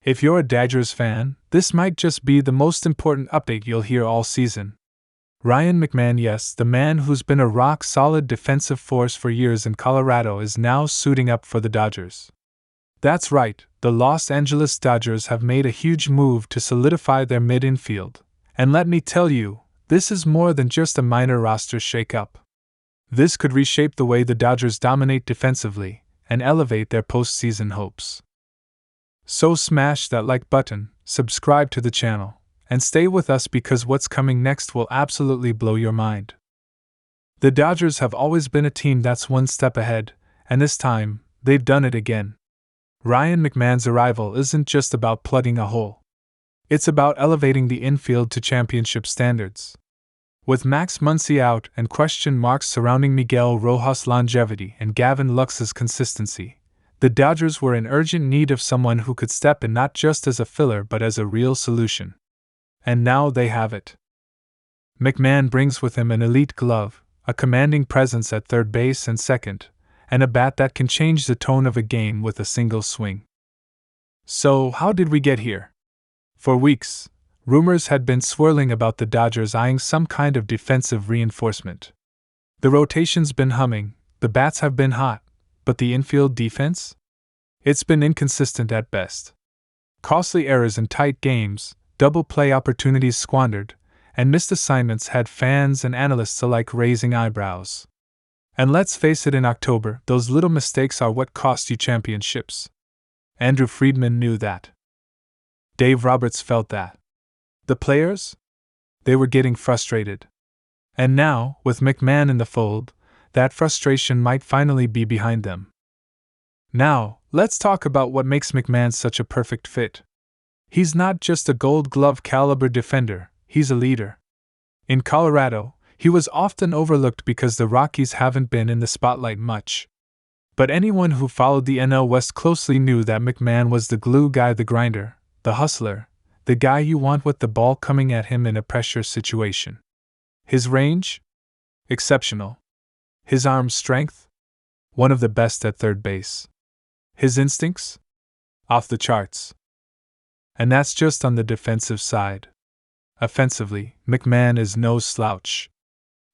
If you're a Dodgers fan, this might just be the most important update you'll hear all season. Ryan McMahon, yes, the man who's been a rock-solid defensive force for years in Colorado, is now suiting up for the Dodgers. That's right, the Los Angeles Dodgers have made a huge move to solidify their mid-infield. And let me tell you, this is more than just a minor roster shakeup. This could reshape the way the Dodgers dominate defensively and elevate their postseason hopes. So smash that like button, subscribe to the channel, and stay with us because what's coming next will absolutely blow your mind. The Dodgers have always been a team that's one step ahead, and this time, they've done it again. Ryan McMahon's arrival isn't just about plugging a hole. It's about elevating the infield to championship standards. With Max Muncy out and question marks surrounding Miguel Rojas' longevity and Gavin Lux's consistency, the Dodgers were in urgent need of someone who could step in not just as a filler but as a real solution. And now they have it. McMahon brings with him an elite glove, a commanding presence at third base and second, and a bat that can change the tone of a game with a single swing. So, how did we get here? For weeks, rumors had been swirling about the Dodgers eyeing some kind of defensive reinforcement. The rotation's been humming, the bats have been hot, but the infield defense? It's been inconsistent at best. Costly errors in tight games, double play opportunities squandered, and missed assignments had fans and analysts alike raising eyebrows. And let's face it, in October, those little mistakes are what cost you championships. Andrew Friedman knew that. Dave Roberts felt that. The players? They were getting frustrated. And now, with McMahon in the fold, that frustration might finally be behind them. Now, let's talk about what makes McMahon such a perfect fit. He's not just a Gold Glove caliber defender, he's a leader. In Colorado, he was often overlooked because the Rockies haven't been in the spotlight much. But anyone who followed the NL West closely knew that McMahon was the glue guy, the grinder, the hustler, the guy you want with the ball coming at him in a pressure situation. His range? Exceptional. His arm strength? One of the best at third base. His instincts? Off the charts. And that's just on the defensive side. Offensively, McMahon is no slouch.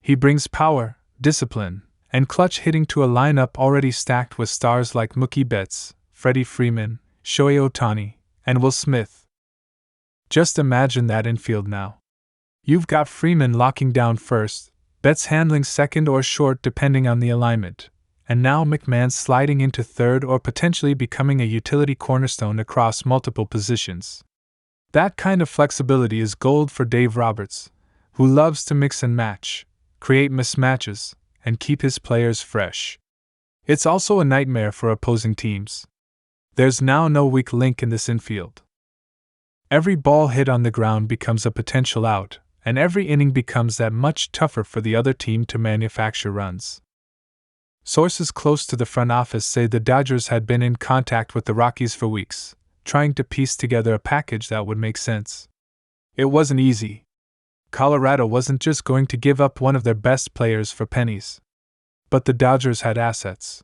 He brings power, discipline, and clutch hitting to a lineup already stacked with stars like Mookie Betts, Freddie Freeman, Shohei Ohtani, and Will Smith. Just imagine that infield now. You've got Freeman locking down first, Betts handling second or short depending on the alignment, and now McMahon sliding into third or potentially becoming a utility cornerstone across multiple positions. That kind of flexibility is gold for Dave Roberts, who loves to mix and match, create mismatches, and keep his players fresh. It's also a nightmare for opposing teams. There's now no weak link in this infield. Every ball hit on the ground becomes a potential out, and every inning becomes that much tougher for the other team to manufacture runs. Sources close to the front office say the Dodgers had been in contact with the Rockies for weeks, trying to piece together a package that would make sense. It wasn't easy. Colorado wasn't just going to give up one of their best players for pennies. But the Dodgers had assets.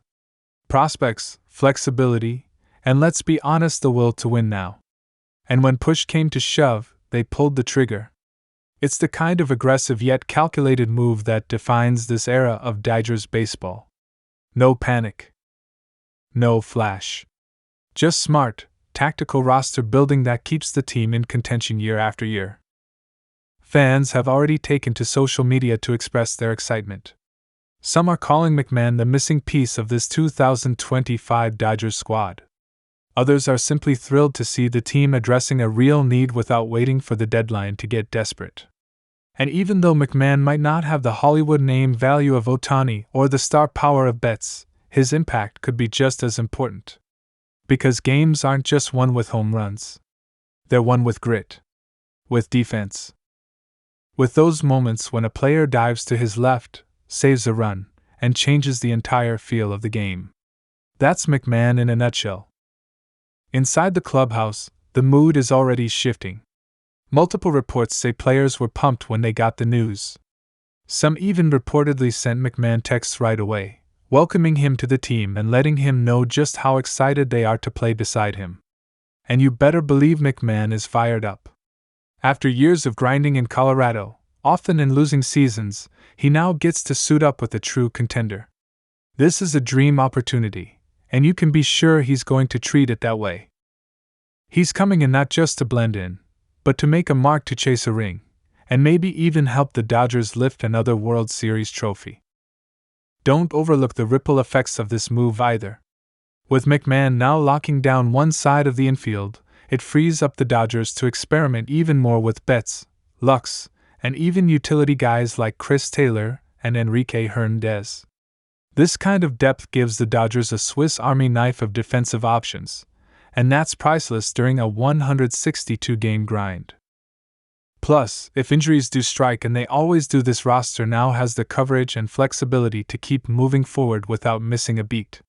Prospects, flexibility, and let's be honest, the will to win now. And when push came to shove, they pulled the trigger. It's the kind of aggressive yet calculated move that defines this era of Dodgers baseball. No panic. No flash. Just smart, tactical roster building that keeps the team in contention year after year. Fans have already taken to social media to express their excitement. Some are calling McMahon the missing piece of this 2025 Dodgers squad. Others are simply thrilled to see the team addressing a real need without waiting for the deadline to get desperate. And even though McMahon might not have the Hollywood name value of Ohtani or the star power of Betts, his impact could be just as important. Because games aren't just won with home runs. They're won with grit. With defense. With those moments when a player dives to his left, saves a run, and changes the entire feel of the game. That's McMahon in a nutshell. Inside the clubhouse, the mood is already shifting. Multiple reports say players were pumped when they got the news. Some even reportedly sent McMahon texts right away, welcoming him to the team and letting him know just how excited they are to play beside him. and you better believe McMahon is fired up. After years of grinding in Colorado, often in losing seasons, he now gets to suit up with a true contender. This is a dream opportunity, and you can be sure he's going to treat it that way. He's coming in not just to blend in, but to make a mark to chase a ring, and maybe even help the Dodgers lift another World Series trophy. Don't overlook the ripple effects of this move either. With McMahon now locking down one side of the infield, it frees up the Dodgers to experiment even more with Betts, Lux, and even utility guys like Chris Taylor and Enrique Hernandez. This kind of depth gives the Dodgers a Swiss Army knife of defensive options, and that's priceless during a 162-game grind. Plus, if injuries do strike, and they always do, this roster now has the coverage and flexibility to keep moving forward without missing a beat.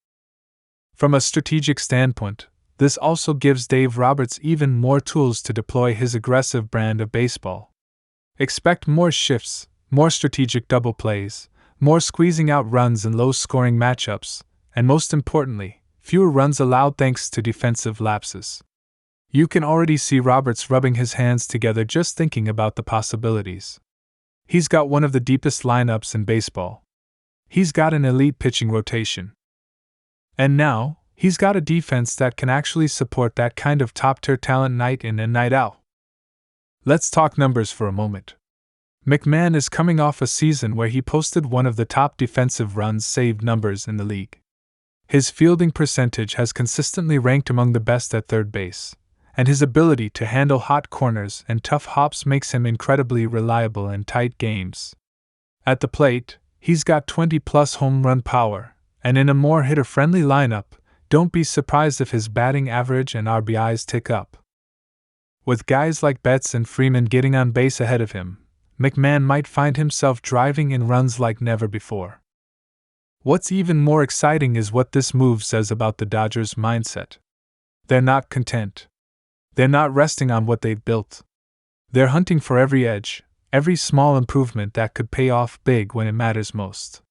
From a strategic standpoint, this also gives Dave Roberts even more tools to deploy his aggressive brand of baseball. Expect more shifts, more strategic double plays, more squeezing out runs in low-scoring matchups, and most importantly, fewer runs allowed thanks to defensive lapses. You can already see Roberts rubbing his hands together just thinking about the possibilities. He's got one of the deepest lineups in baseball. He's got an elite pitching rotation. And now, he's got a defense that can actually support that kind of top-tier talent night in and night out. Let's talk numbers for a moment. McMahon is coming off a season where he posted one of the top defensive runs saved numbers in the league. His fielding percentage has consistently ranked among the best at third base, and his ability to handle hot corners and tough hops makes him incredibly reliable in tight games. At the plate, he's got 20-plus home run power, and in a more hitter-friendly lineup, don't be surprised if his batting average and RBIs tick up. With guys like Betts and Freeman getting on base ahead of him, McMahon might find himself driving in runs like never before. What's even more exciting is what this move says about the Dodgers' mindset. They're not content. They're not resting on what they've built. They're hunting for every edge, every small improvement that could pay off big when it matters most.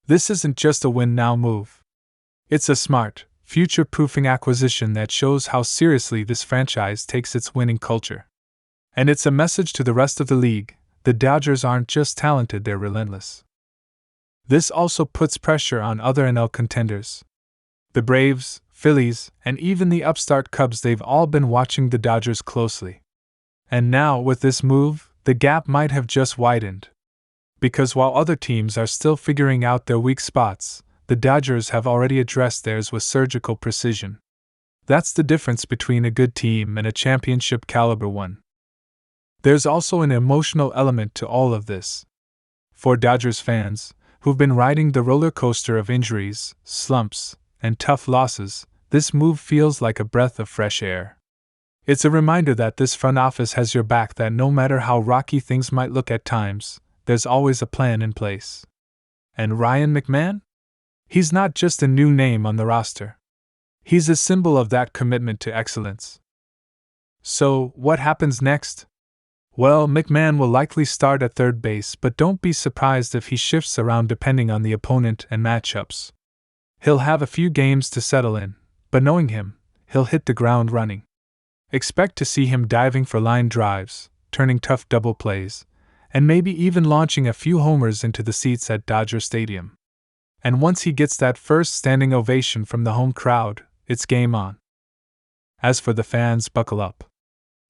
This isn't just a win-now move. It's a smart, future-proofing acquisition that shows how seriously this franchise takes its winning culture. And it's a message to the rest of the league: the Dodgers aren't just talented, they're relentless. This also puts pressure on other NL contenders. The Braves, Phillies, and even the upstart Cubs, they've all been watching the Dodgers closely. And now, with this move, the gap might have just widened. Because while other teams are still figuring out their weak spots, the Dodgers have already addressed theirs with surgical precision. That's the difference between a good team and a championship-caliber one. There's also an emotional element to all of this. For Dodgers fans, who've been riding the roller coaster of injuries, slumps, and tough losses, this move feels like a breath of fresh air. It's a reminder that this front office has your back, that no matter how rocky things might look at times, there's always a plan in place. And Ryan McMahon? He's not just a new name on the roster. He's a symbol of that commitment to excellence. So, what happens next? Well, McMahon will likely start at third base, but don't be surprised if he shifts around depending on the opponent and matchups. He'll have a few games to settle in, but knowing him, he'll hit the ground running. Expect to see him diving for line drives, turning tough double plays, and maybe even launching a few homers into the seats at Dodger Stadium. And once he gets that first standing ovation from the home crowd, it's game on. As for the fans, buckle up.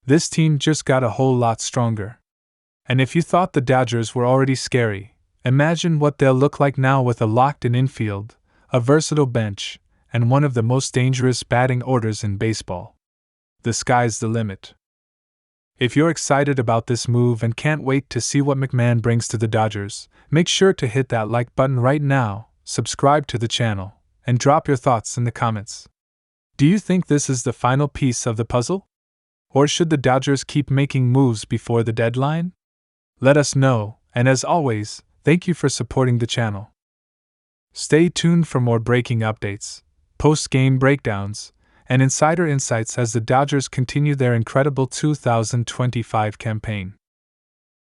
This team just got a whole lot stronger. And if you thought the Dodgers were already scary, imagine what they'll look like now with a locked-in infield, a versatile bench, and one of the most dangerous batting orders in baseball. The sky's the limit. If you're excited about this move and can't wait to see what McMahon brings to the Dodgers, make sure to hit that like button right now, subscribe to the channel, and drop your thoughts in the comments. Do you think this is the final piece of the puzzle? Or should the Dodgers keep making moves before the deadline? Let us know, and as always, thank you for supporting the channel. Stay tuned for more breaking updates, post-game breakdowns, and insider insights as the Dodgers continue their incredible 2025 campaign.